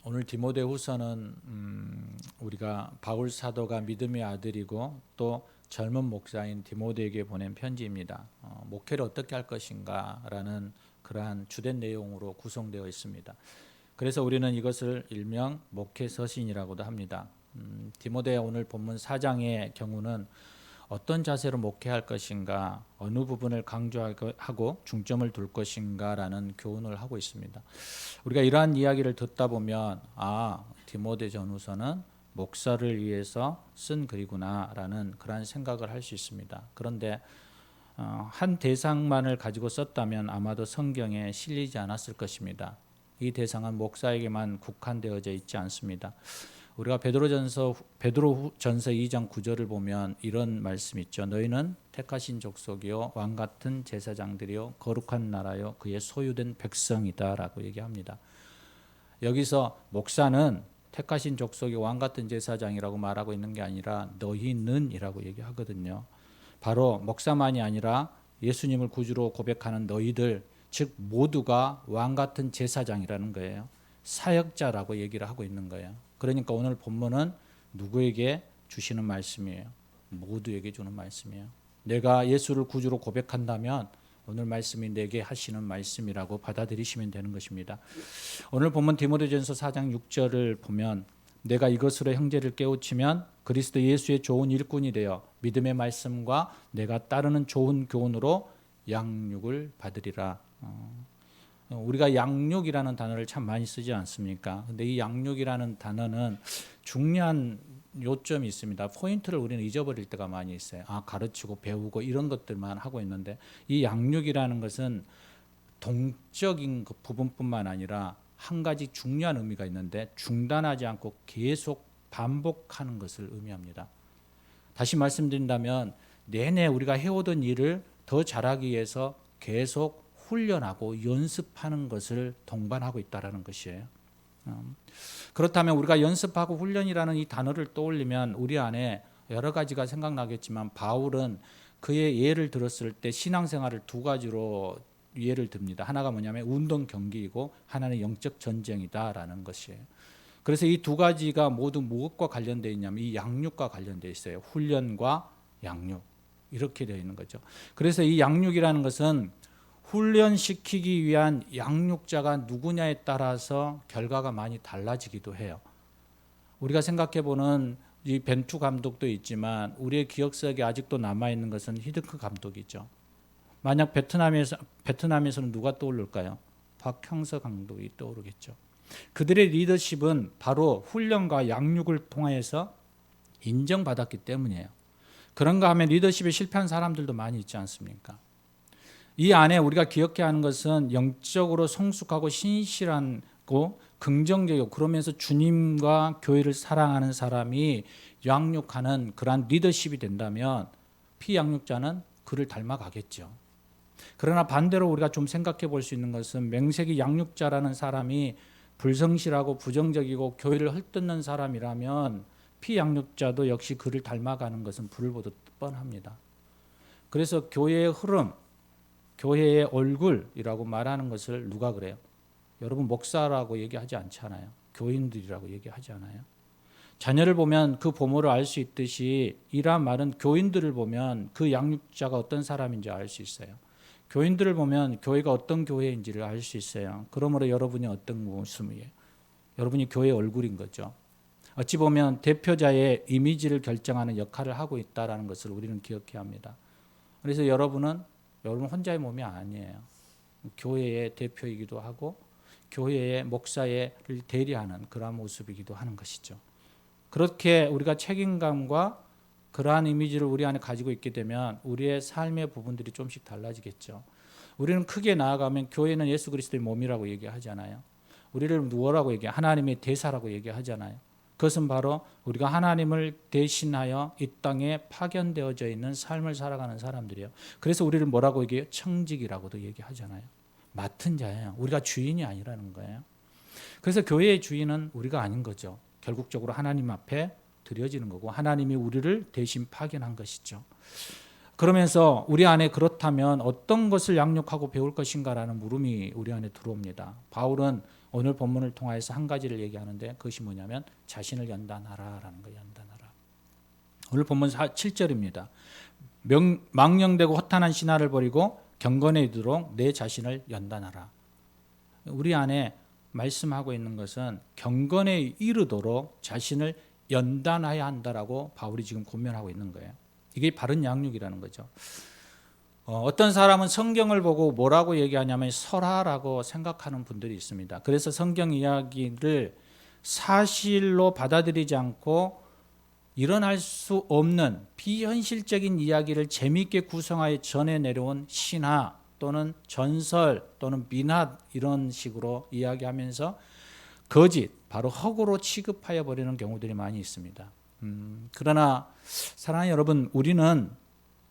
오늘 디모데후서는 우리가 바울 사도가 믿음의 아들이고 또 젊은 목사인 디모데에게 보낸 편지입니다. 목회를 어떻게 할 것인가라는 그러한 주된 내용으로 구성되어 있습니다. 그래서 우리는 이것을 일명 목회 서신이라고도 합니다. 디모데 오늘 본문 4장의 경우는 어떤 자세로 목회할 것인가, 어느 부분을 강조하고 중점을 둘 것인가라는 교훈을 하고 있습니다. 우리가 이러한 이야기를 듣다 보면 디모데 전후서는 목사를 위해서 쓴 글이구나라는 그런 생각을 할 수 있습니다. 그런데 한 대상만을 가지고 썼다면 아마도 성경에 실리지 않았을 것입니다. 이 대상은 목사에게만 국한되어져 있지 않습니다. 우리가 베드로전서 2장 9절을 보면 이런 말씀이 있죠. 너희는 택하신 족속이요 왕 같은 제사장들이요 거룩한 나라요 그의 소유된 백성이다 라고 얘기합니다. 여기서 목사는 택하신 족속이 왕 같은 제사장이라고 말하고 있는 게 아니라 너희는 이라고 얘기하거든요. 바로 목사만이 아니라 예수님을 구주로 고백하는 너희들, 즉 모두가 왕 같은 제사장이라는 거예요. 사역자라고 얘기를 하고 있는 거예요. 그러니까 오늘 본문은 누구에게 주시는 말씀이에요? 모두에게 주는 말씀이에요. 내가 예수를 구주로 고백한다면 오늘 말씀이 내게 하시는 말씀이라고 받아들이시면 되는 것입니다. 오늘 본문 디모데전서 4장 6절을 보면 내가 이것으로 형제를 깨우치면 그리스도 예수의 좋은 일꾼이 되어 믿음의 말씀과 내가 따르는 좋은 교훈으로 양육을 받으리라. 우리가 양육이라는 단어를 참 많이 쓰지 않습니까? 근데 이 양육이라는 단어는 중요한 요점이 있습니다. 포인트를 우리는 잊어버릴 때가 많이 있어요. 가르치고 배우고 이런 것들만 하고 있는데 이 양육이라는 것은 동적인 그 부분뿐만 아니라 한 가지 중요한 의미가 있는데 중단하지 않고 계속 반복하는 것을 의미합니다. 다시 말씀드린다면 내내 우리가 해오던 일을 더 잘하기 위해서 계속 훈련하고 연습하는 것을 동반하고 있다는 것이에요. 그렇다면 우리가 연습하고 훈련이라는 이 단어를 떠올리면 우리 안에 여러 가지가 생각나겠지만 바울은 그의 예를 들었을 때 신앙생활을 두 가지로 예를 듭니다. 하나가 뭐냐면 운동 경기이고 하나는 영적 전쟁이다라는 것이에요. 그래서 이 두 가지가 모두 무엇과 관련되어 있냐면 이 양육과 관련되어 있어요. 훈련과 양육 이렇게 되어 있는 거죠. 그래서 이 양육이라는 것은 훈련시키기 위한 양육자가 누구냐에 따라서 결과가 많이 달라지기도 해요. 우리가 생각해보는 이 벤투 감독도 있지만 우리의 기억 속에 아직도 남아있는 것은 히드크 감독이죠. 만약 베트남에서는 누가 떠오를까요? 박형서 감독이 떠오르겠죠. 그들의 리더십은 바로 훈련과 양육을 통해서 인정받았기 때문이에요. 그런가 하면 리더십에 실패한 사람들도 많이 있지 않습니까? 이 안에 우리가 기억해야 하는 것은 영적으로 성숙하고 신실하고 긍정적이고 그러면서 주님과 교회를 사랑하는 사람이 양육하는 그러한 리더십이 된다면 피양육자는 그를 닮아가겠죠. 그러나 반대로 우리가 좀 생각해 볼 수 있는 것은 맹세기 양육자라는 사람이 불성실하고 부정적이고 교회를 헐뜯는 사람이라면 피양육자도 역시 그를 닮아가는 것은 불을 보듯 뻔합니다. 그래서 교회의 흐름, 교회의 얼굴이라고 말하는 것을 누가 그래요? 여러분 목사라고 얘기하지 않잖아요. 교인들이라고 얘기하지 않아요. 자녀를 보면 그 부모를 알 수 있듯이 이란 말은 교인들을 보면 그 양육자가 어떤 사람인지 알 수 있어요. 교인들을 보면 교회가 어떤 교회인지를 알 수 있어요. 그러므로 여러분이 어떤 모습이에요? 여러분이 교회의 얼굴인 거죠. 어찌 보면 대표자의 이미지를 결정하는 역할을 하고 있다는 것을 우리는 기억해야 합니다. 그래서 여러분 혼자의 몸이 아니에요. 교회의 대표이기도 하고 교회의 목사를 대리하는 그러한 모습이기도 하는 것이죠. 그렇게 우리가 책임감과 그러한 이미지를 우리 안에 가지고 있게 되면 우리의 삶의 부분들이 좀씩 달라지겠죠. 우리는 크게 나아가면 교회는 예수 그리스도의 몸이라고 얘기하잖아요. 우리를 뭐라고 얘기해요? 하나님의 대사라고 얘기하잖아요. 그것은 바로 우리가 하나님을 대신하여 이 땅에 파견되어져 있는 삶을 살아가는 사람들이에요. 그래서 우리를 뭐라고 얘기해요? 청직이라고도 얘기하잖아요. 맡은 자예요. 우리가 주인이 아니라는 거예요. 그래서 교회의 주인은 우리가 아닌 거죠. 결국적으로 하나님 앞에 드려지는 거고 하나님이 우리를 대신 파견한 것이죠. 그러면서 우리 안에 그렇다면 어떤 것을 양육하고 배울 것인가라는 물음이 우리 안에 들어옵니다. 바울은 오늘 본문을 통해서 한 가지를 얘기하는데 그것이 뭐냐면 자신을 연단하라라는 거예요. 연단하라. 오늘 본문 7절입니다. 망령되고 허탄한 신화를 버리고 경건에 이르도록 내 자신을 연단하라. 우리 안에 말씀하고 있는 것은 경건에 이르도록 자신을 연단해야 한다라고 바울이 지금 권면하고 있는 거예요. 이게 바른 양육이라는 거죠. 어떤 사람은 성경을 보고 뭐라고 얘기하냐면 설화라고 생각하는 분들이 있습니다. 그래서 성경 이야기를 사실로 받아들이지 않고 일어날 수 없는 비현실적인 이야기를 재미있게 구성하여 전해 내려온 신화 또는 전설 또는 민화 이런 식으로 이야기하면서 거짓, 바로 허구로 취급하여 버리는 경우들이 많이 있습니다. 그러나 사랑하는 여러분, 우리는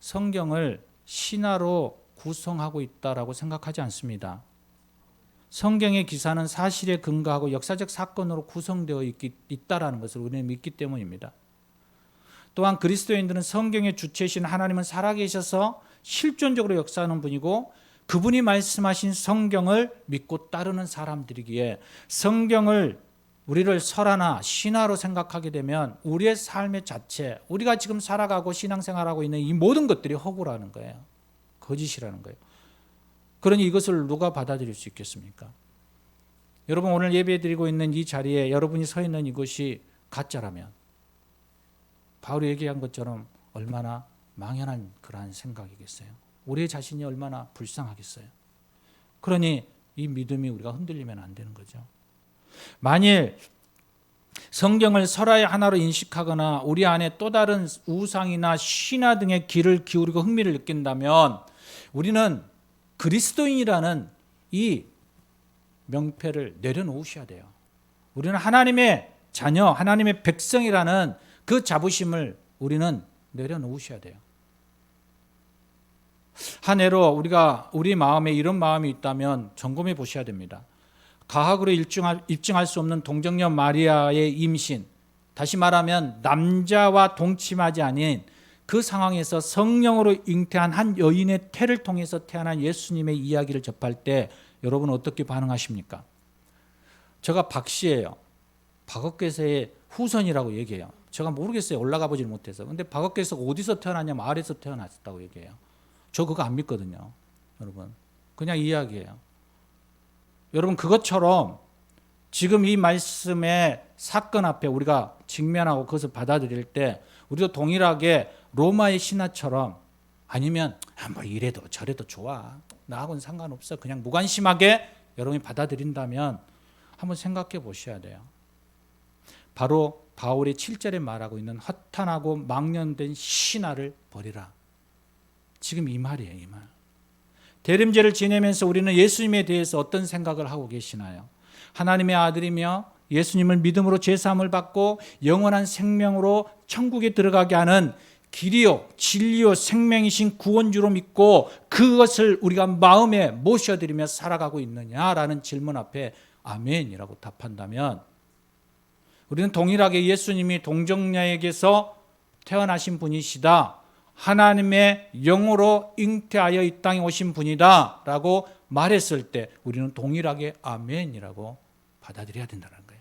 성경을 신화로 구성하고 있다라고 생각하지 않습니다. 성경의 기사는 사실에 근거하고 역사적 사건으로 구성되어 있다라는 것을 우리는 믿기 때문입니다. 또한 그리스도인들은 성경의 주체이신 하나님은 살아계셔서 실존적으로 역사하는 분이고 그분이 말씀하신 성경을 믿고 따르는 사람들이기에 성경을 우리를 설화나 신화로 생각하게 되면 우리의 삶의 자체, 우리가 지금 살아가고 신앙생활하고 있는 이 모든 것들이 허구라는 거예요. 거짓이라는 거예요. 그러니 이것을 누가 받아들일 수 있겠습니까? 여러분 오늘 예배드리고 있는 이 자리에 여러분이 서 있는 이것이 가짜라면 바울이 얘기한 것처럼 얼마나 망연한 그러한 생각이겠어요. 우리 자신이 얼마나 불쌍하겠어요. 그러니 이 믿음이 우리가 흔들리면 안 되는 거죠. 만일 성경을 설화의 하나로 인식하거나 우리 안에 또 다른 우상이나 신화 등의 귀를 기울이고 흥미를 느낀다면 우리는 그리스도인이라는 이 명패를 내려놓으셔야 돼요. 우리는 하나님의 자녀, 하나님의 백성이라는 그 자부심을 우리는 내려놓으셔야 돼요. 한 해로 우리가 우리 마음에 이런 마음이 있다면 점검해 보셔야 됩니다. 과학으로 입증할 수 없는 동정녀 마리아의 임신, 다시 말하면 남자와 동침하지 않은 그 상황에서 성령으로 잉태한 한 여인의 태를 통해서 태어난 예수님의 이야기를 접할 때 여러분 어떻게 반응하십니까? 제가 박 씨예요. 박학계서의 후손이라고 얘기해요. 제가 모르겠어요. 올라가 보질 못해서. 근데 박학계서가 어디서 태어났냐면 아래에서 태어났다고 얘기해요. 저 그거 안 믿거든요. 여러분 그냥 이야기예요. 여러분 그것처럼 지금 이 말씀의 사건 앞에 우리가 직면하고 그것을 받아들일 때 우리도 동일하게 로마의 신화처럼 아니면 뭐 이래도 저래도 좋아, 나하고는 상관없어, 그냥 무관심하게 여러분이 받아들인다면 한번 생각해 보셔야 돼요. 바로 바울이 7절에 말하고 있는 허탄하고 망령된 신화를 버리라. 지금 이 말이에요. 이 말. 대림제를 지내면서 우리는 예수님에 대해서 어떤 생각을 하고 계시나요? 하나님의 아들이며 예수님을 믿음으로 죄사함을 받고 영원한 생명으로 천국에 들어가게 하는 길이요 진리요 생명이신 구원주로 믿고 그것을 우리가 마음에 모셔드리며 살아가고 있느냐라는 질문 앞에 아멘이라고 답한다면 우리는 동일하게 예수님이 동정녀에게서 태어나신 분이시다, 하나님의 영으로 잉태하여 이 땅에 오신 분이다 라고 말했을 때 우리는 동일하게 아멘이라고 받아들여야 된다는 거예요.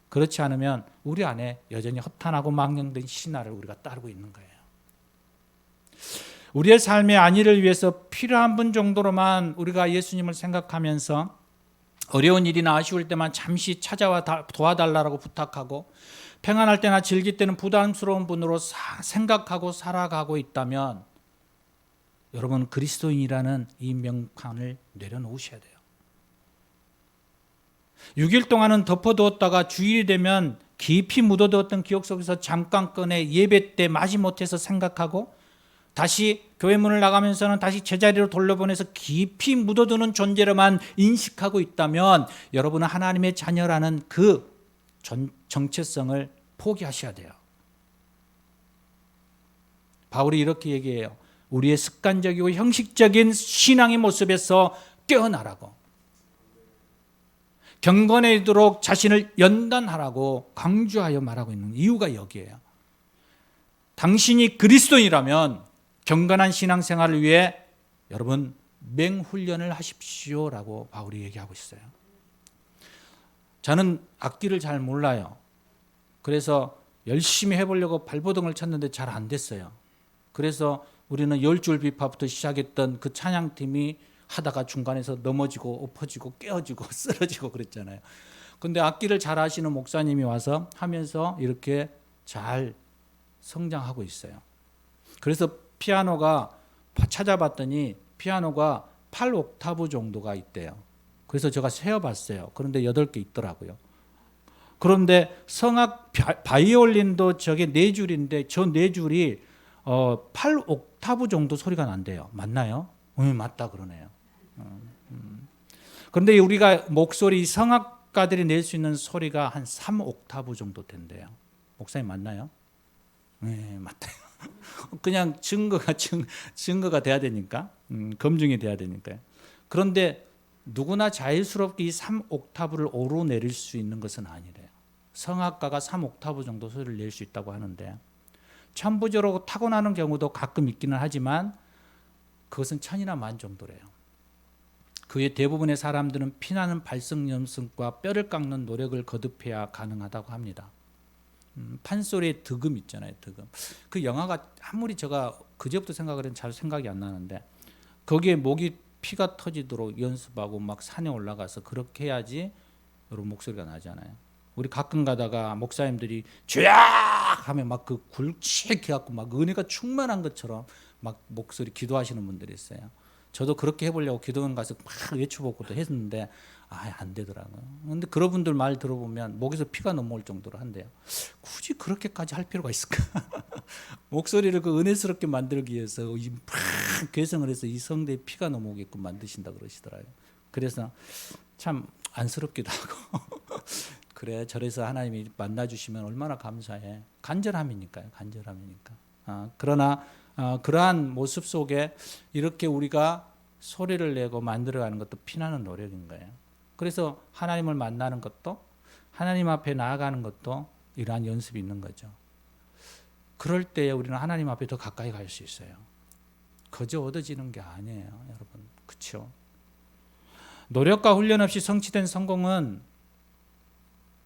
그렇지 않으면 우리 안에 여전히 허탄하고 망령된 신화를 우리가 따르고 있는 거예요. 우리의 삶의 안위를 위해서 필요한 분 정도로만 우리가 예수님을 생각하면서 어려운 일이나 아쉬울 때만 잠시 찾아와 도와달라고 부탁하고 평안할 때나 즐길 때는 부담스러운 분으로 생각하고 살아가고 있다면 여러분 그리스도인이라는 이 명판을 내려놓으셔야 돼요. 6일 동안은 덮어두었다가 주일이 되면 깊이 묻어두었던 기억 속에서 잠깐 꺼내 예배 때 마지못해서 생각하고 다시 교회 문을 나가면서는 다시 제자리로 돌려보내서 깊이 묻어두는 존재로만 인식하고 있다면 여러분은 하나님의 자녀라는 그 정체성을 포기하셔야 돼요. 바울이 이렇게 얘기해요. 우리의 습관적이고 형식적인 신앙의 모습에서 깨어나라고, 경건에 이르도록 자신을 연단하라고 강조하여 말하고 있는 이유가 여기에요. 당신이 그리스도인이라면 경건한 신앙생활을 위해 여러분 맹훈련을 하십시오라고 바울이 얘기하고 있어요. 저는 악기를 잘 몰라요. 그래서 열심히 해보려고 발버둥을 쳤는데 잘 안 됐어요. 그래서 우리는 10줄 비파부터 시작했던 그 찬양팀이 하다가 중간에서 넘어지고 엎어지고 깨어지고 쓰러지고 그랬잖아요. 근데 악기를 잘 하시는 목사님이 와서 하면서 이렇게 잘 성장하고 있어요. 그래서 피아노가 찾아봤더니 피아노가 8옥타브 정도가 있대요. 그래서 제가 세어봤어요. 그런데 8개 있더라고요. 그런데 성악 바이올린도 저게 4줄인데 저 4줄이 8옥타브 정도 소리가 난대요. 맞나요? 맞다 그러네요. 그런데 우리가 목소리 성악가들이 낼 수 있는 소리가 한 3옥타브 정도 된대요. 목사님 맞나요? 네, 맞대요. 그냥 증거가 돼야 되니까, 검증이 돼야 되니까요. 그런데 누구나 자연스럽게 이 3옥타브를 오르내릴 수 있는 것은 아니래요. 성악가가 3옥타브 정도 소리를 낼 수 있다고 하는데 천부적으로 타고나는 경우도 가끔 있기는 하지만 그것은 천이나 만 정도래요. 그의 대부분의 사람들은 피나는 발성 연습과 뼈를 깎는 노력을 거듭해야 가능하다고 합니다. 판소리의 득음 있잖아요. 득음. 그 영화가 아무리 제가 그제부터 생각을 했는데 잘 생각이 안 나는데 거기에 목이 피가 터지도록 연습하고 막 산에 올라가서 그렇게 해야지 여러분 목소리가 나잖아요. 우리 가끔 가다가 목사님들이 주야 하면 막 그 굵직해 갖고 막 은혜가 충만한 것처럼 막 목소리 기도하시는 분들이 있어요. 저도 그렇게 해보려고 기도원 가서 막 외쳐보고도 했는데 안 되더라고요. 그런데 그런 분들 말 들어보면 목에서 피가 넘어올 정도로 한대요. 굳이 그렇게까지 할 필요가 있을까? 목소리를 그 은혜스럽게 만들기 위해서 막 개성을 해서 이 성대에 피가 넘어오게끔 만드신다 그러시더라고요. 그래서 참 안쓰럽기도 하고 그래 저래서 하나님이 만나주시면 얼마나 감사해. 간절함이니까요. 그러나 그러한 모습 속에 이렇게 우리가 소리를 내고 만들어가는 것도 피나는 노력인 거예요. 그래서 하나님을 만나는 것도 하나님 앞에 나아가는 것도 이러한 연습이 있는 거죠. 그럴 때 우리는 하나님 앞에 더 가까이 갈 수 있어요. 거저 얻어지는 게 아니에요, 여러분. 그렇죠? 노력과 훈련 없이 성취된 성공은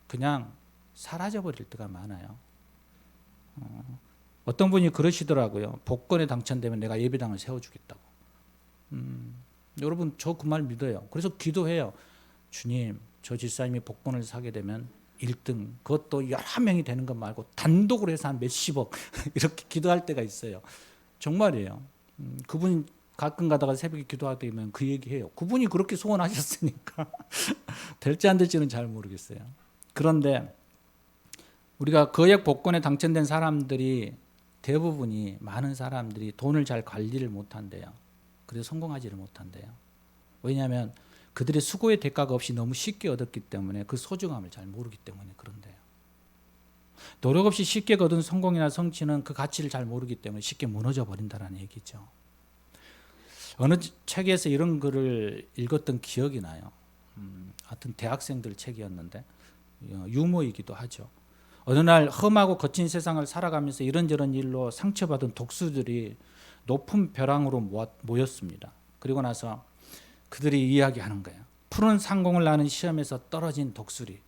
그냥 사라져버릴 때가 많아요. 어떤 분이 그러시더라고요. 복권에 당첨되면 내가 예배당을 세워주겠다고. 여러분 저 그 말 믿어요. 그래서 기도해요. 주님, 저 집사님이 복권을 사게 되면 1등, 그것도 여러 명이 되는 것 말고 단독으로 해서 한 몇십억 이렇게 기도할 때가 있어요. 정말이에요. 그분 가끔 가다가 새벽에 기도하다 보면 그 얘기해요. 그분이 그렇게 소원하셨으니까 될지 안 될지는 잘 모르겠어요. 그런데 우리가 거액 복권에 당첨된 사람들이 대부분이 많은 사람들이 돈을 잘 관리를 못한대요. 그래서 성공하지를 못한대요. 왜냐하면 그들의 수고의 대가가 없이 너무 쉽게 얻었기 때문에 그 소중함을 잘 모르기 때문에 그런데요. 노력 없이 쉽게 거둔 성공이나 성취는 그 가치를 잘 모르기 때문에 쉽게 무너져 버린다는 얘기죠. 어느 책에서 이런 글을 읽었던 기억이 나요. 하여튼 대학생들 책이었는데 유머이기도 하죠. 어느 날 험하고 거친 세상을 살아가면서 이런저런 일로 상처받은 독수들이 높은 벼랑으로 모였습니다. 그리고 나서 그들이 이야기하는 거예요. 푸른 상공을 나는 시험에서 떨어진 독수리,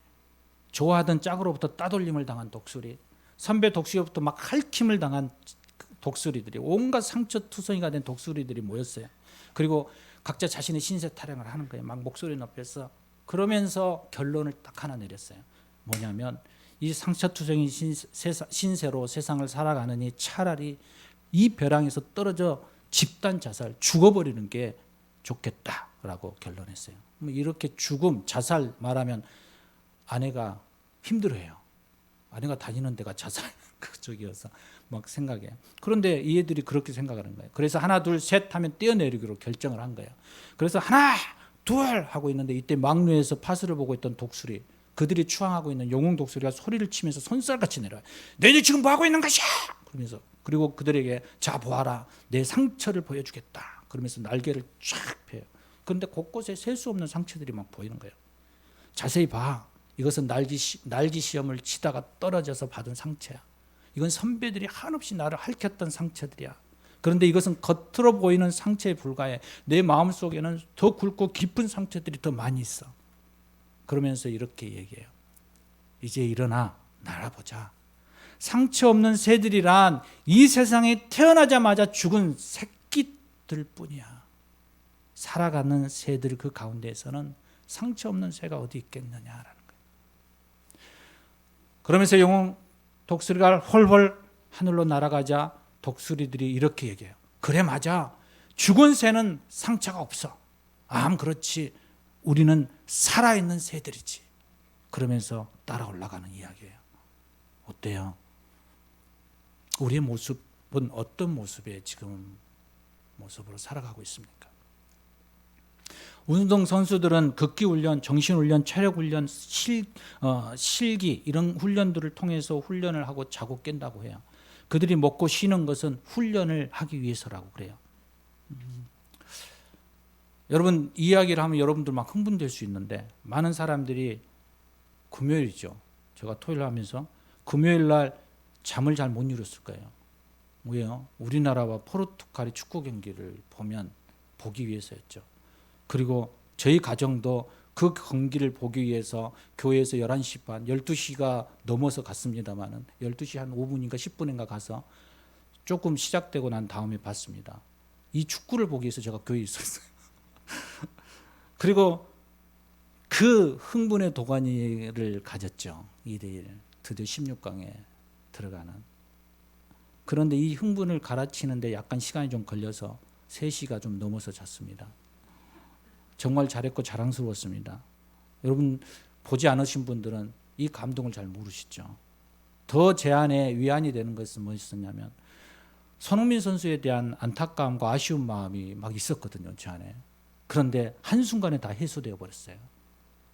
좋아하던 짝으로부터 따돌림을 당한 독수리, 선배 독수리로부터 막 핥힘을 당한 독수리들이, 온갖 상처투성이가 된 독수리들이 모였어요. 그리고 각자 자신의 신세 타령을 하는 거예요. 막 목소리 높여서. 그러면서 결론을 딱 하나 내렸어요. 뭐냐면 이 상처투성인 신세로 세상을 살아가느니 차라리 이 벼랑에서 떨어져 집단 자살, 죽어버리는 게 좋겠다라고 결론했어요. 이렇게 죽음, 자살 말하면 아내가 힘들어해요. 아내가 다니는 데가 자살 그쪽이어서 막 생각해요. 그런데 이 애들이 그렇게 생각하는 거예요. 그래서 하나, 둘, 셋 하면 뛰어내리기로 결정을 한 거예요. 그래서 하나, 둘 하고 있는데 이때 막루에서 파수를 보고 있던 독수리, 그들이 추앙하고 있는 영웅 독수리가 소리를 치면서 손살같이 내려와요. 너희들 지금 뭐 하고 있는 것이야? 그러면서 그리고 그들에게 자 보아라, 내 상처를 보여주겠다. 그러면서 날개를 쫙 펴요. 그런데 곳곳에 셀 수 없는 상처들이 막 보이는 거예요. 자세히 봐. 이것은 날개 시험을 치다가 떨어져서 받은 상처야. 이건 선배들이 한없이 나를 핥혔던 상처들이야. 그런데 이것은 겉으로 보이는 상처에 불과해. 내 마음속에는 더 굵고 깊은 상처들이 더 많이 있어. 그러면서 이렇게 얘기해요. 이제 일어나 날아보자. 상처 없는 새들이란 이 세상에 태어나자마자 죽은 새끼들 뿐이야. 살아가는 새들 그 가운데에서는 상처 없는 새가 어디 있겠느냐라는 거예요. 그러면서 영혼 독수리가 헐헐 하늘로 날아가자 독수리들이 이렇게 얘기해요. 그래 맞아. 죽은 새는 상처가 없어. 그렇지. 우리는 살아있는 새들이지. 그러면서 따라 올라가는 이야기예요. 어때요? 우리의 모습은 어떤 모습에 지금 모습으로 살아가고 있습니까? 운동 선수들은 극기훈련, 정신훈련, 체력훈련, 실기 이런 훈련들을 통해서 훈련을 하고 자고 깬다고 해요. 그들이 먹고 쉬는 것은 훈련을 하기 위해서라고 그래요. 여러분 이야기를 하면 여러분들 막 흥분될 수 있는데 많은 사람들이 금요일이죠. 제가 토요일 하면서 금요일 날 잠을 잘 못 이뤘을 거예요. 왜요? 우리나라와 포르투갈의 축구 경기를 보기 위해서였죠. 그리고 저희 가정도 그 경기를 보기 위해서 교회에서 11시 반, 12시가 넘어서 갔습니다만 12시 한 5분인가 10분인가 가서 조금 시작되고 난 다음에 봤습니다. 이 축구를 보기 위해서 제가 교회에 있었어요. 그리고 그 흥분의 도가니를 가졌죠. 2대1 드디어 16강에 들어가는. 그런데 이 흥분을 갈아치는데 약간 시간이 좀 걸려서 3시가 좀 넘어서 잤습니다. 정말 잘했고 자랑스러웠습니다. 여러분 보지 않으신 분들은 이 감동을 잘 모르시죠. 더 제 안에 위안이 되는 것은 무엇이었냐면 손흥민 선수에 대한 안타까움과 아쉬운 마음이 막 있었거든요. 제 안에. 그런데 한순간에 다 해소되어 버렸어요.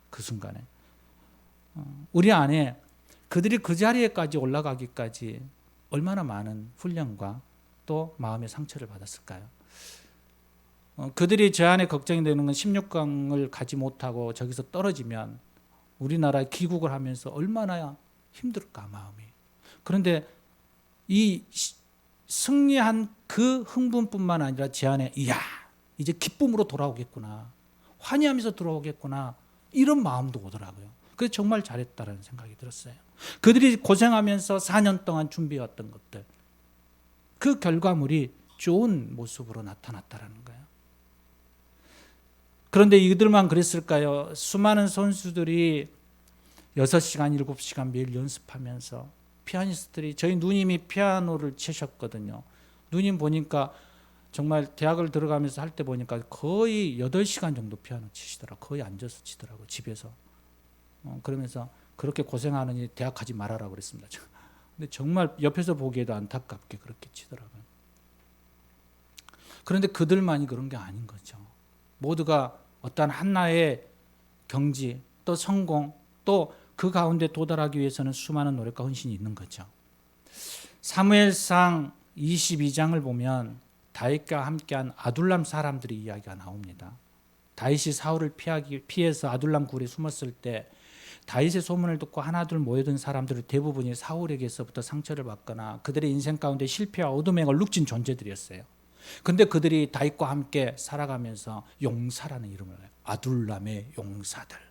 그 순간에. 우리 안에 그들이 그 자리에까지 올라가기까지 얼마나 많은 훈련과 또 마음의 상처를 받았을까요? 그들이 제 안에 걱정이 되는 건 16강을 가지 못하고 저기서 떨어지면 우리나라에 귀국을 하면서 얼마나 힘들까 마음이. 그런데 이 승리한 그 흥분뿐만 아니라 제 안에 이제 기쁨으로 돌아오겠구나. 환희하면서 돌아오겠구나. 이런 마음도 오더라고요. 그래서 정말 잘했다라는 생각이 들었어요. 그들이 고생하면서 4년 동안 준비해왔던 것들. 그 결과물이 좋은 모습으로 나타났다라는 거예요. 그런데 이들만 그랬을까요? 수많은 선수들이 6시간, 7시간 매일 연습하면서 피아니스트들이 저희 누님이 피아노를 치셨거든요. 누님 보니까 정말 대학을 들어가면서 할 때 보니까 거의 8시간 정도 피아노 치시더라고요. 거의 앉아서 치더라고요. 집에서. 그러면서 그렇게 고생하느니 대학 가지 말아라 그랬습니다. 근데 정말 옆에서 보기에도 안타깝게 그렇게 치더라고요. 그런데 그들만이 그런 게 아닌 거죠. 모두가 어떤 하나의 경지, 또 성공, 또 그 가운데 도달하기 위해서는 수많은 노력과 헌신이 있는 거죠. 사무엘상 22장을 보면 다윗과 함께한 아둘람 사람들의 이야기가 나옵니다. 다윗이 사울을 피해서 아둘람 굴에 숨었을 때 다윗의 소문을 듣고 하나둘 모여든 사람들의 대부분이 사울에게서부터 상처를 받거나 그들의 인생 가운데 실패와 어둠에 얼룩진 존재들이었어요. 그런데 그들이 다윗과 함께 살아가면서 용사라는 이름을 해요. 아둘람의 용사들.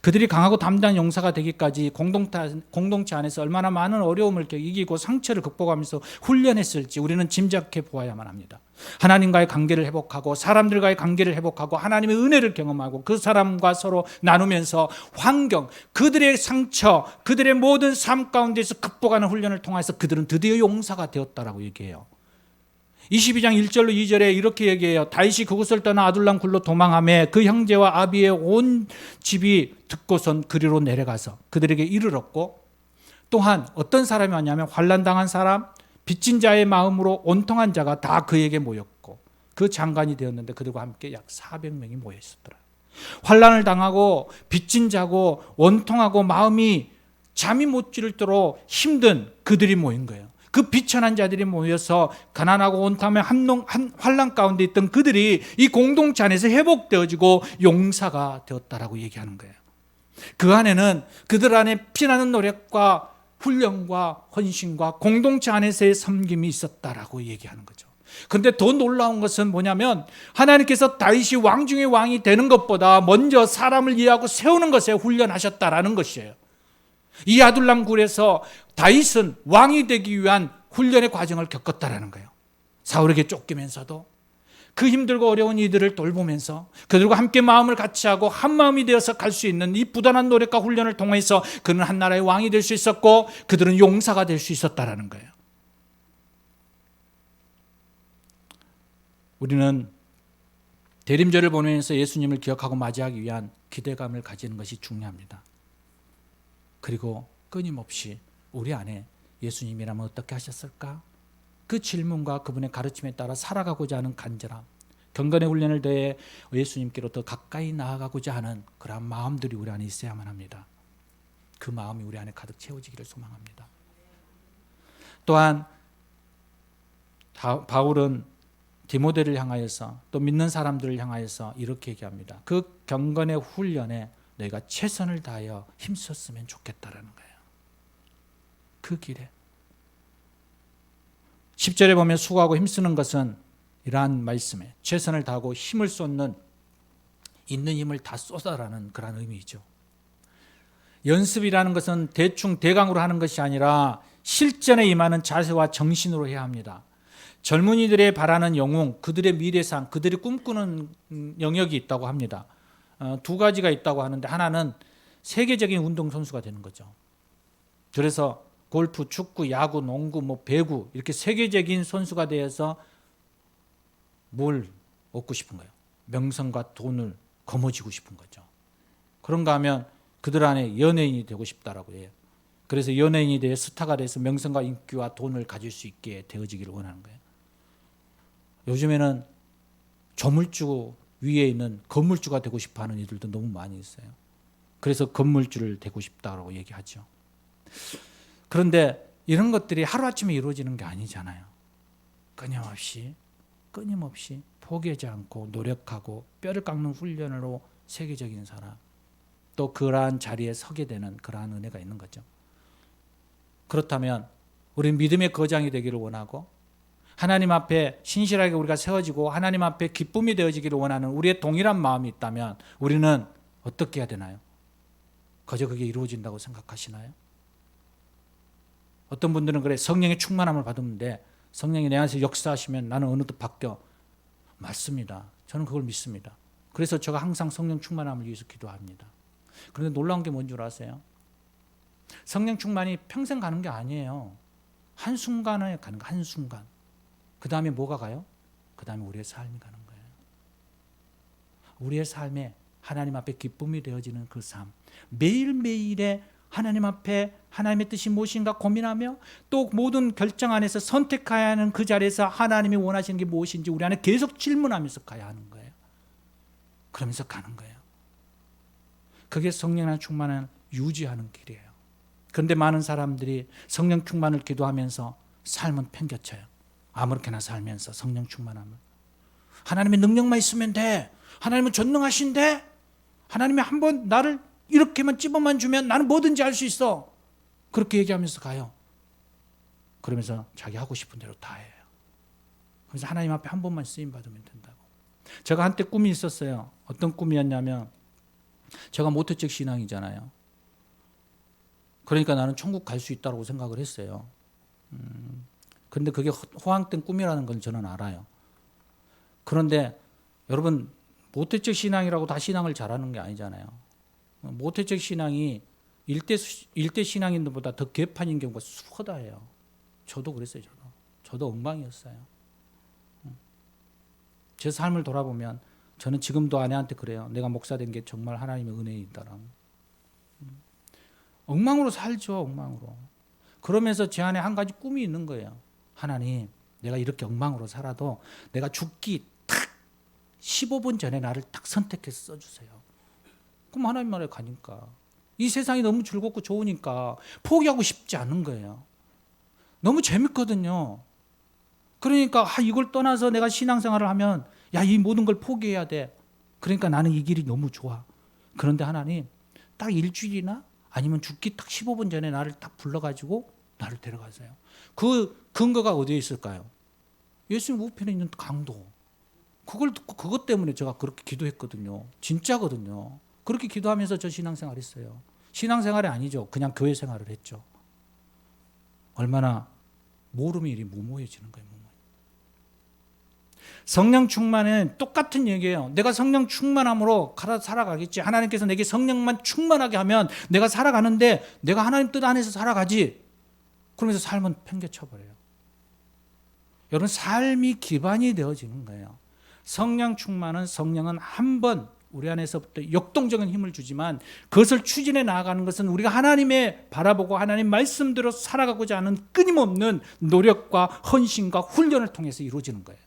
그들이 강하고 담대한 용사가 되기까지 공동체 안에서 얼마나 많은 어려움을 이기고 상처를 극복하면서 훈련했을지 우리는 짐작해 보아야만 합니다. 하나님과의 관계를 회복하고 사람들과의 관계를 회복하고 하나님의 은혜를 경험하고 그 사람과 서로 나누면서 환경, 그들의 상처, 그들의 모든 삶 가운데서 극복하는 훈련을 통해서 그들은 드디어 용사가 되었다라고 얘기해요. 22장 1절로 2절에 이렇게 얘기해요. 다윗이 그곳을 떠나 아둘람 굴로 도망하며 그 형제와 아비의 온 집이 듣고선 그리로 내려가서 그들에게 이르렀고, 또한 어떤 사람이 왔냐면 환난당한 사람, 빚진 자의 마음으로 온통한 자가 다 그에게 모였고 그 장관이 되었는데 그들과 함께 약 400명이 모여 있었더라. 환난을 당하고 빚진 자고 원통하고 마음이 잠이 못 들도록 힘든 그들이 모인 거예요. 그 비천한 자들이 모여서 가난하고 온통한 환난 가운데 있던 그들이 이 공동체 안에서 회복되어지고 용사가 되었다라고 얘기하는 거예요. 그 안에는 그들 안에 피나는 노력과 훈련과 헌신과 공동체 안에서의 섬김이 있었다라고 얘기하는 거죠. 그런데 더 놀라운 것은 뭐냐면 하나님께서 다윗이 왕 중의 왕이 되는 것보다 먼저 사람을 이해하고 세우는 것에 훈련하셨다라는 것이에요. 이 아둘람 굴에서 다윗은 왕이 되기 위한 훈련의 과정을 겪었다라는 거예요. 사울에게 쫓기면서도 그 힘들고 어려운 이들을 돌보면서 그들과 함께 마음을 같이 하고 한 마음이 되어서 갈 수 있는 이 부단한 노력과 훈련을 통해서 그는 한 나라의 왕이 될 수 있었고 그들은 용사가 될 수 있었다라는 거예요. 우리는 대림절을 보내면서 예수님을 기억하고 맞이하기 위한 기대감을 가지는 것이 중요합니다. 그리고 끊임없이 우리 안에 예수님이라면 어떻게 하셨을까? 그 질문과 그분의 가르침에 따라 살아가고자 하는 간절함, 경건의 훈련을 더해 예수님께로 더 가까이 나아가고자 하는 그러한 마음들이 우리 안에 있어야만 합니다. 그 마음이 우리 안에 가득 채워지기를 소망합니다. 또한 바울은 디모데를 향하여서 또 믿는 사람들을 향하여서 이렇게 얘기합니다. 그 경건의 훈련에 너희가 최선을 다하여 힘썼으면 좋겠다라는 거예요. 그 길에 10절에 보면 수고하고 힘쓰는 것은 이러한 말씀에 최선을 다하고 힘을 쏟는 있는 힘을 다 쏟아라는 그런 의미이죠. 연습이라는 것은 대충 대강으로 하는 것이 아니라 실전에 임하는 자세와 정신으로 해야 합니다. 젊은이들의 바라는 영웅, 그들의 미래상, 그들이 꿈꾸는 영역이 있다고 합니다. 두 가지가 있다고 하는데 하나는 세계적인 운동선수가 되는 거죠. 그래서 골프, 축구, 야구, 농구, 배구 이렇게 세계적인 선수가 되어서 뭘 얻고 싶은 거예요? 명성과 돈을 거머쥐고 싶은 거죠. 그런가 하면 그들 안에 연예인이 되고 싶다라고 해요. 그래서 연예인이 되어 스타가 돼서 명성과 인기와 돈을 가질 수 있게 되어지기를 원하는 거예요. 요즘에는 조물주 위에 있는 건물주가 되고 싶어하는 이들도 너무 많이 있어요. 그래서 건물주를 되고 싶다라고 얘기하죠. 그런데 이런 것들이 하루아침에 이루어지는 게 아니잖아요. 끊임없이 포기하지 않고 노력하고 뼈를 깎는 훈련으로 세계적인 사람, 또 그러한 자리에 서게 되는 그러한 은혜가 있는 거죠. 그렇다면 우리는 믿음의 거장이 되기를 원하고 하나님 앞에 신실하게 우리가 세워지고 하나님 앞에 기쁨이 되어지기를 원하는 우리의 동일한 마음이 있다면 우리는 어떻게 해야 되나요? 거저 그게 이루어진다고 생각하시나요? 어떤 분들은 그래, 성령의 충만함을 받으면 성령이 내 안에서 역사하시면 나는 어느덧 바뀌어. 맞습니다. 저는 그걸 믿습니다. 그래서 제가 항상 성령 충만함을 위해서 기도합니다. 그런데 놀라운 게 뭔 줄 아세요? 성령 충만이 평생 가는 게 아니에요. 한순간에 가는 거, 한순간. 그 다음에 뭐가 가요? 그 다음에 우리의 삶이 가는 거예요. 우리의 삶에 하나님 앞에 기쁨이 되어지는 그 삶. 매일매일의 하나님 앞에 하나님의 뜻이 무엇인가 고민하며 또 모든 결정 안에서 선택해야 하는 그 자리에서 하나님이 원하시는 게 무엇인지 우리 안에 계속 질문하면서 가야 하는 거예요. 그러면서 가는 거예요. 그게 성령 충만을 유지하는 길이에요. 그런데 많은 사람들이 성령 충만을 기도하면서 삶은 팽개쳐요. 아무렇게나 살면서 성령 충만함을. 하나님의 능력만 있으면 돼. 하나님은 전능하신데 하나님이 한번 나를 이렇게만 찝어만 주면 나는 뭐든지 할 수 있어. 그렇게 얘기하면서 가요. 그러면서 자기 하고 싶은 대로 다 해요. 그래서 하나님 앞에 한 번만 쓰임 받으면 된다고. 제가 한때 꿈이 있었어요. 어떤 꿈이었냐면 제가 모태적 신앙이잖아요. 그러니까 나는 천국 갈 수 있다고 생각을 했어요. 그런데 그게 허황된 꿈이라는 건 저는 알아요. 그런데 여러분 모태적 신앙이라고 다 신앙을 잘하는 게 아니잖아요. 모태적 신앙이 일대 신앙인들보다 더 개판인 경우가 수하다예요. 저도 그랬어요. 저도 엉망이었어요. 제 삶을 돌아보면 저는 지금도 아내한테 그래요. 내가 목사 된 게 정말 하나님의 은혜이다라고. 엉망으로 살죠. 엉망으로. 그러면서 제 안에 한 가지 꿈이 있는 거예요. 하나님, 내가 이렇게 엉망으로 살아도 내가 죽기 딱 15분 전에 나를 딱 선택해서 써주세요. 그럼 하나님 나라에 가니까 이 세상이 너무 즐겁고 좋으니까 포기하고 싶지 않은 거예요. 너무 재밌거든요. 그러니까 이걸 떠나서 내가 신앙생활을 하면 이 모든 걸 포기해야 돼. 그러니까 나는 이 길이 너무 좋아. 그런데 하나님 딱 일주일이나 아니면 죽기 딱 15분 전에 나를 딱 불러가지고 나를 데려가세요. 그 근거가 어디에 있을까요? 예수님 우편에 있는 강도. 그걸 듣고 그것 때문에 제가 그렇게 기도했거든요. 진짜거든요. 그렇게 기도하면서 저 신앙생활 했어요. 신앙생활이 아니죠. 그냥 교회 생활을 했죠. 얼마나 모름이 이리 무모해지는 거예요. 성령 충만은 똑같은 얘기예요. 내가 성령 충만함으로 살아가겠지. 하나님께서 내게 성령만 충만하게 하면 내가 살아가는데 내가 하나님 뜻 안에서 살아가지. 그러면서 삶은 팽개쳐버려요. 여러분, 삶이 기반이 되어지는 거예요. 성령 충만은 성령은 한 번 우리 안에서부터 역동적인 힘을 주지만 그것을 추진해 나아가는 것은 우리가 하나님의 바라보고 하나님 말씀대로 살아가고자 하는 끊임없는 노력과 헌신과 훈련을 통해서 이루어지는 거예요.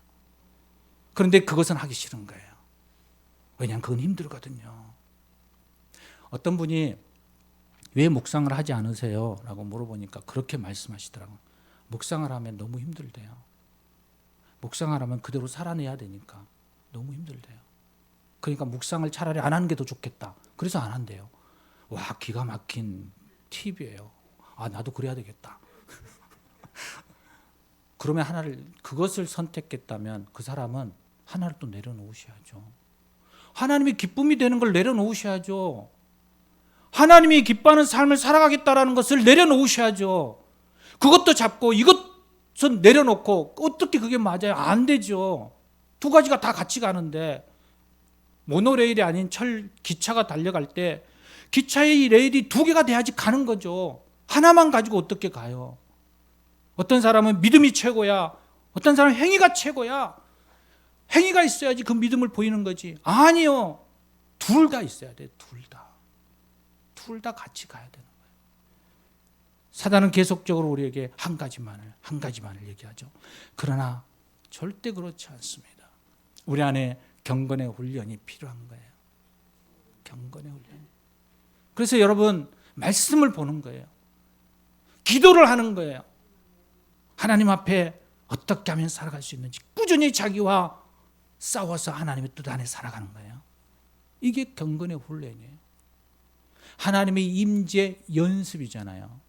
그런데 그것은 하기 싫은 거예요. 왜냐하면 그건 힘들거든요. 어떤 분이 왜 묵상을 하지 않으세요? 라고 물어보니까 그렇게 말씀하시더라고요. 묵상을 하면 너무 힘들대요. 묵상을 하면 그대로 살아내야 되니까 너무 힘들대요. 그러니까 묵상을 차라리 안 하는 게 더 좋겠다. 그래서 안 한대요. 와, 기가 막힌 팁이에요. 아, 나도 그래야 되겠다. 그러면 그것을 선택했다면 그 사람은 하나를 또 내려놓으셔야죠. 하나님이 기쁨이 되는 걸 내려놓으셔야죠. 하나님이 기뻐하는 삶을 살아가겠다라는 것을 내려놓으셔야죠. 그것도 잡고 이것은 내려놓고 어떻게 그게 맞아요? 안 되죠. 두 가지가 다 같이 가는데 모노레일이 아닌 기차가 달려갈 때 기차의 레일이 두 개가 돼야지 가는 거죠. 하나만 가지고 어떻게 가요? 어떤 사람은 믿음이 최고야. 어떤 사람은 행위가 최고야. 행위가 있어야지 그 믿음을 보이는 거지. 아니요. 둘 다 있어야 돼. 둘 다. 둘 다 같이 가야 되는 거예요. 사단은 계속적으로 우리에게 한 가지만을 얘기하죠. 그러나 절대 그렇지 않습니다. 우리 안에 경건의 훈련이 필요한 거예요. 경건의 훈련. 그래서 여러분, 말씀을 보는 거예요. 기도를 하는 거예요. 하나님 앞에 어떻게 하면 살아갈 수 있는지 꾸준히 자기와 싸워서 하나님의 뜻 안에 살아가는 거예요. 이게 경건의 훈련이에요. 하나님의 임재 연습이잖아요.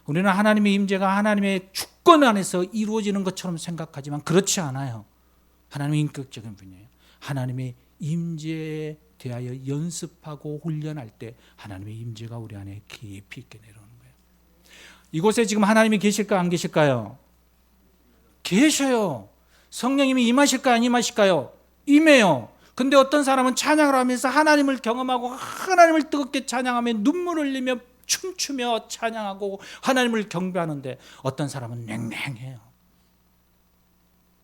우리는 하나님의 임재가 하나님의 주권 안에서 이루어지는 것처럼 생각하지만 그렇지 않아요. 하나님은 인격적인 분이에요. 하나님의 임재에 대하여 연습하고 훈련할 때 하나님의 임재가 우리 안에 깊이 있게 내려오는 거예요. 이곳에 지금 하나님이 계실까 안 계실까요? 계셔요. 성령님이 임하실까요 안 임하실까요? 임해요. 근데 어떤 사람은 찬양을 하면서 하나님을 경험하고 하나님을 뜨겁게 찬양하며 눈물을 흘리며 춤추며 찬양하고 하나님을 경배하는데 어떤 사람은 냉랭해요.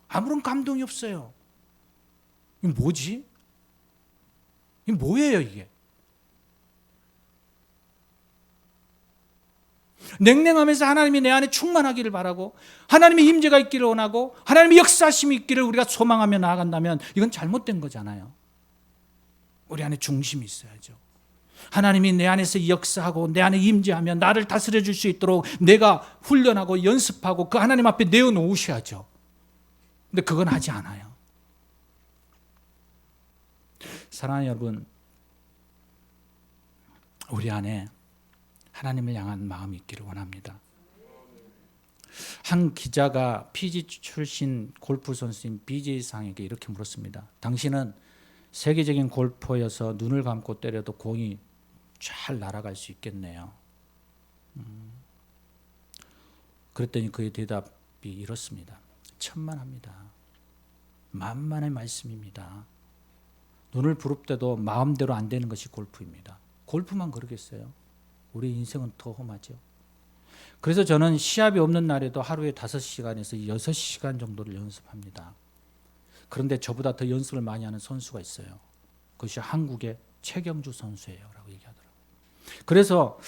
아무런 감동이 없어요. 이게 뭐지? 이게 뭐예요 이게? 냉랭하면서 하나님이 내 안에 충만하기를 바라고 하나님의 임재가 있기를 원하고 하나님의 역사심이 있기를 우리가 소망하며 나아간다면 이건 잘못된 거잖아요. 우리 안에 중심이 있어야죠. 하나님이 내 안에서 역사하고 내 안에 임재하며 나를 다스려 줄 수 있도록 내가 훈련하고 연습하고 그 하나님 앞에 내어놓으셔야죠. 근데 그건 하지 않아요. 사랑하는 여러분, 우리 안에 하나님을 향한 마음이 있기를 원합니다. 한 기자가 피지 출신 골프 선수인 BJ 상에게 이렇게 물었습니다. 당신은 세계적인 골퍼여서 눈을 감고 때려도 공이 잘 날아갈 수 있겠네요. 그랬더니 그의 대답이 이렇습니다. 천만합니다. 만만의 말씀입니다. 눈을 부릅때도 마음대로 안 되는 것이 골프입니다. 골프만 그러겠어요? 우리 인생은 더 험하죠. 그래서 저는 시합이 없는 날에도 하루에 5시간에서 6시간 정도를 연습합니다. 그런데 저보다 더 연습을 많이 하는 선수가 있어요. 그것이 한국의 최경주 선수예요 라고 얘기하더라고요. 그래서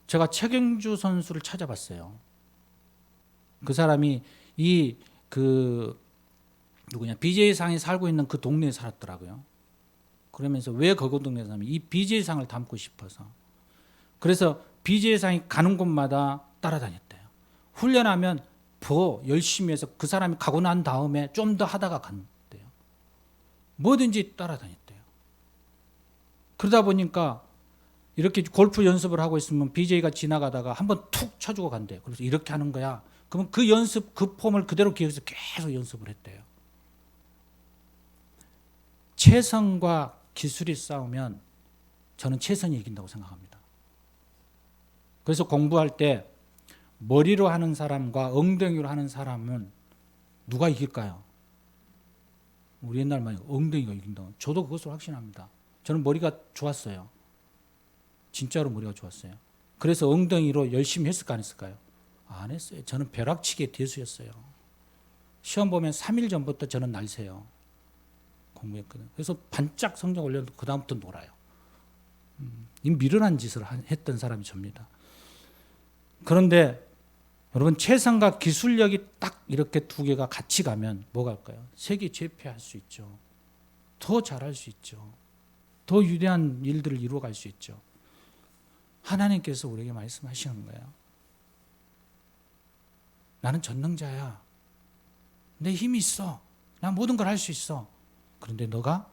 제가 최경주 선수를 찾아봤어요. 그 사람이 BJ상에 살고 있는 그 동네에 살았더라고요. 그러면서 왜 그 동네에 사냐면 이 BJ상을 닮고 싶어서. 그래서 BJ상이 가는 곳마다 따라다녔대요. 훈련하면 더 열심히 해서 그 사람이 가고 난 다음에 좀 더 하다가 간대요. 뭐든지 따라다녔대요. 그러다 보니까 이렇게 골프 연습을 하고 있으면 BJ가 지나가다가 한번 툭 쳐주고 간대요. 그래서 이렇게 하는 거야. 그러면 그 연습, 그 폼을 그대로 기억해서 계속 연습을 했대요. 체성과 기술이 싸우면 저는 체성이 이긴다고 생각합니다. 그래서 공부할 때 머리로 하는 사람과 엉덩이로 하는 사람은 누가 이길까요? 우리 옛날 말이 엉덩이가 이긴다고. 저도 그것을 확신합니다. 저는 머리가 좋았어요. 진짜로 머리가 좋았어요. 그래서 엉덩이로 열심히 했을까 안 했을까요? 안 했어요. 저는 벼락치기의 대수였어요. 시험 보면 3일 전부터 저는 날새요. 공부했거든요. 그래서 반짝 성적 올려도 그 다음부터 놀아요. 이 미련한 짓을 했던 사람이 접니다. 그런데 여러분 체성과 기술력이 딱 이렇게 두 개가 같이 가면 뭐가 할까요? 세계 제패할 수 있죠. 더 잘할 수 있죠. 더 위대한 일들을 이루어갈 수 있죠. 하나님께서 우리에게 말씀하시는 거예요. 나는 전능자야. 내 힘이 있어. 난 모든 걸 할 수 있어. 그런데 너가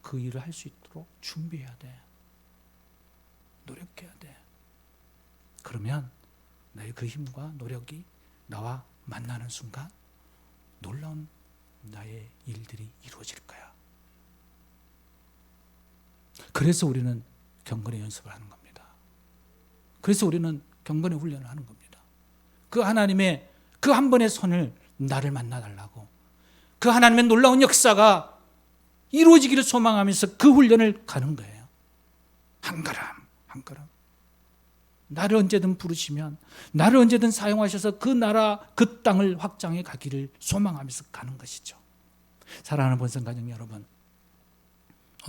그 일을 할 수 있도록 준비해야 돼. 노력해야 돼. 그러면 나의 그 힘과 노력이 나와 만나는 순간 놀라운 나의 일들이 이루어질 거야. 그래서 우리는 경건의 연습을 하는 겁니다. 그래서 우리는 경건의 훈련을 하는 겁니다. 그 하나님의 그 한 번의 손을 나를 만나달라고, 그 하나님의 놀라운 역사가 이루어지기를 소망하면서 그 훈련을 가는 거예요. 한 걸음 한 걸음. 나를 언제든 부르시면 나를 언제든 사용하셔서 그 나라 그 땅을 확장해 가기를 소망하면서 가는 것이죠. 사랑하는 본성가정 여러분,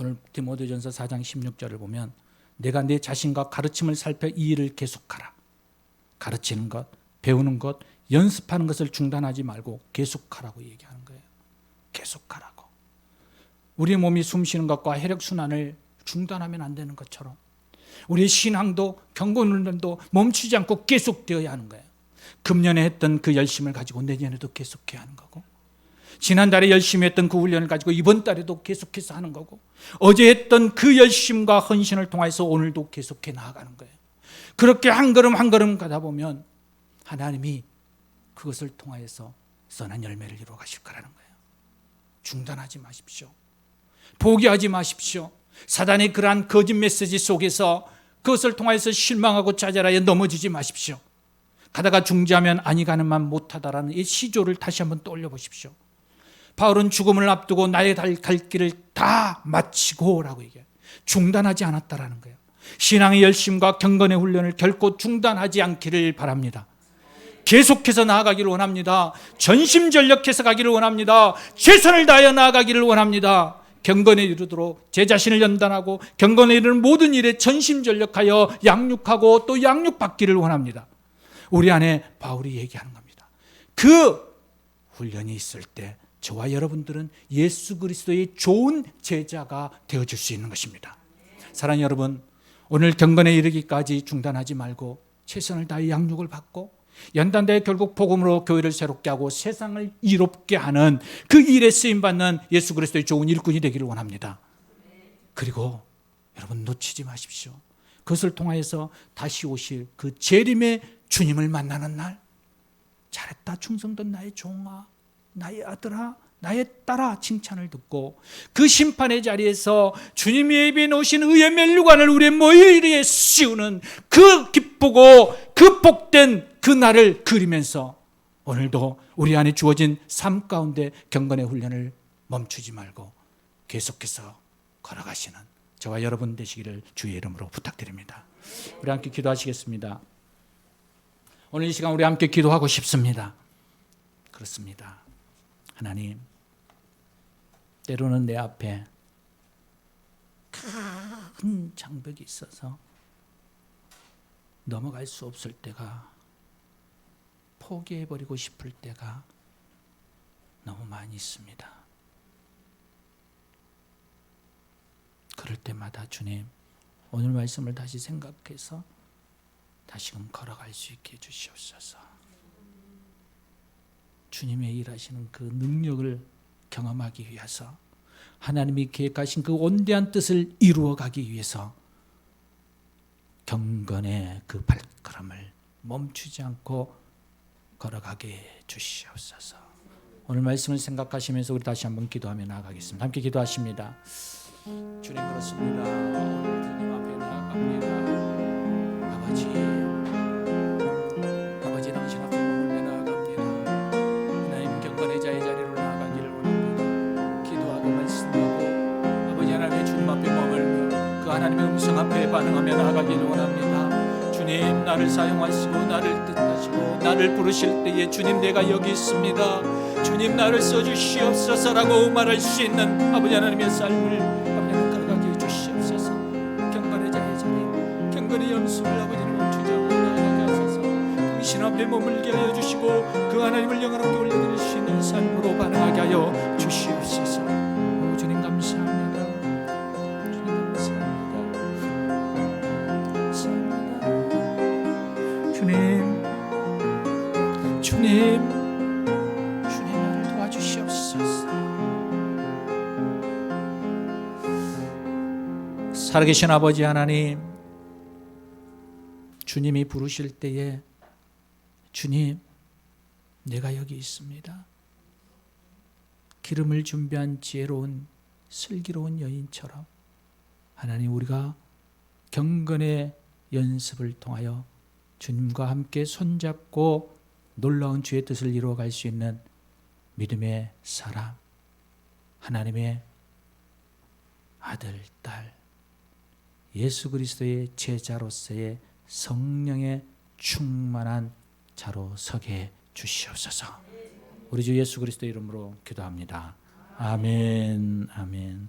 오늘 디모데전서 4장 16절을 보면 내가 내 자신과 가르침을 살펴 이 일을 계속하라. 가르치는 것, 배우는 것, 연습하는 것을 중단하지 말고 계속하라고 얘기하는 거예요. 계속하라고. 우리 몸이 숨쉬는 것과 혈액순환을 중단하면 안 되는 것처럼 우리의 신앙도 경건훈련도 멈추지 않고 계속되어야 하는 거예요. 금년에 했던 그 열심을 가지고 내년에도 계속해야 하는 거고, 지난달에 열심히 했던 그 훈련을 가지고 이번 달에도 계속해서 하는 거고, 어제 했던 그 열심과 헌신을 통해서 오늘도 계속해 나아가는 거예요. 그렇게 한 걸음 한 걸음 가다 보면 하나님이 그것을 통하여서 선한 열매를 이루어 가실 거라는 거예요. 중단하지 마십시오. 포기하지 마십시오. 사단의 그러한 거짓 메시지 속에서 그것을 통해서 실망하고 좌절하여 넘어지지 마십시오. 가다가 중지하면 아니 가는 만 못하다라는 이 시조를 다시 한번 떠올려 보십시오. 바울은 죽음을 앞두고 나의 갈 길을 다 마치고 라고 얘기해요. 중단하지 않았다라는 거예요. 신앙의 열심과 경건의 훈련을 결코 중단하지 않기를 바랍니다. 계속해서 나아가기를 원합니다. 전심전력해서 가기를 원합니다. 최선을 다하여 나아가기를 원합니다. 경건에 이르도록 제 자신을 연단하고 경건에 이르는 모든 일에 전심전력하여 양육하고 또 양육받기를 원합니다. 우리 안에 바울이 얘기하는 겁니다. 그 훈련이 있을 때 저와 여러분들은 예수 그리스도의 좋은 제자가 되어줄 수 있는 것입니다. 사랑하는 여러분, 오늘 경건에 이르기까지 중단하지 말고 최선을 다해 양육을 받고 연단대에 결국 복음으로 교회를 새롭게 하고 세상을 이롭게 하는 그 일에 쓰임받는 예수 그리스도의 좋은 일꾼이 되기를 원합니다. 그리고 여러분 놓치지 마십시오. 그것을 통하여서 다시 오실 그 재림의 주님을 만나는 날, 잘했다 충성된 나의 종아, 나의 아들아, 나의 딸아 칭찬을 듣고 그 심판의 자리에서 주님이 예비해 놓으신 의의 면류관을 우리의 머리 위에 씌우는 그 기쁘고 그 복된 그 날을 그리면서 오늘도 우리 안에 주어진 삶 가운데 경건의 훈련을 멈추지 말고 계속해서 걸어가시는 저와 여러분 되시기를 주의 이름으로 부탁드립니다. 우리 함께 기도하시겠습니다. 오늘 이 시간 우리 함께 기도하고 싶습니다. 그렇습니다. 하나님, 때로는 내 앞에 큰 장벽이 있어서 넘어갈 수 없을 때가, 포기해버리고 싶을 때가 너무 많이 있습니다. 그럴 때마다 주님, 오늘 말씀을 다시 생각해서 다시금 걸어갈 수 있게 해주시옵소서. 주님의 일하시는 그 능력을 경험하기 위해서, 하나님이 계획하신 그 온대한 뜻을 이루어가기 위해서 경건의 그 발걸음을 멈추지 않고 걸어가게 해 주시옵소서. 오늘 말씀을 생각하시면서 우리 다시 한번 기도하며 나아가겠습니다. 함께 기도하십니다. 주님, 그렇습니다. 오늘 주님 앞에 나아갑니다. 아버지 당신 앞에 몸을 내나아갑니다. 하나님, 경건의 자의 자리로 나아가기를 원합니다. 기도하고 말씀하고 아버지 하나님의 주님 앞에 머물며 그 하나님의 음성 앞에 반응하며 나아가기를 원합니다. 주님, 나를 사용하시고 나를 뜻하시고 나를 부르실 때에 주님, 내가 여기 있습니다. 주님, 나를 써주시옵소서라고 말할 수 있는 아버지 하나님의 삶을 아버지 하나님 걸어가게 해주시옵소서. 경건의 자의 자리, 경건의 연습을 아버지는 멈추지 않고 나아가게 하소서. 당신 앞에 머물게 하여 주시고 그 하나님을 영원하게 올려드릴 수 있는 삶으로 반응하게 하여 주시옵소서. 오, 주님 감사합니다. 주님 감사합니다. 감사합니다. 주님 나를 도와주시옵소서. 살아계신 아버지 하나님, 주님이 부르실 때에 주님, 내가 여기 있습니다. 기름을 준비한 지혜로운 슬기로운 여인처럼 하나님, 우리가 경건의 연습을 통하여 주님과 함께 손잡고 놀라운 주의 뜻을 이루어갈 수 있는 믿음의 사람, 하나님의 아들, 딸, 예수 그리스도의 제자로서의 성령의 충만한 자로 서게 주시옵소서. 우리 주 예수 그리스도 이름으로 기도합니다. 아멘. 아멘.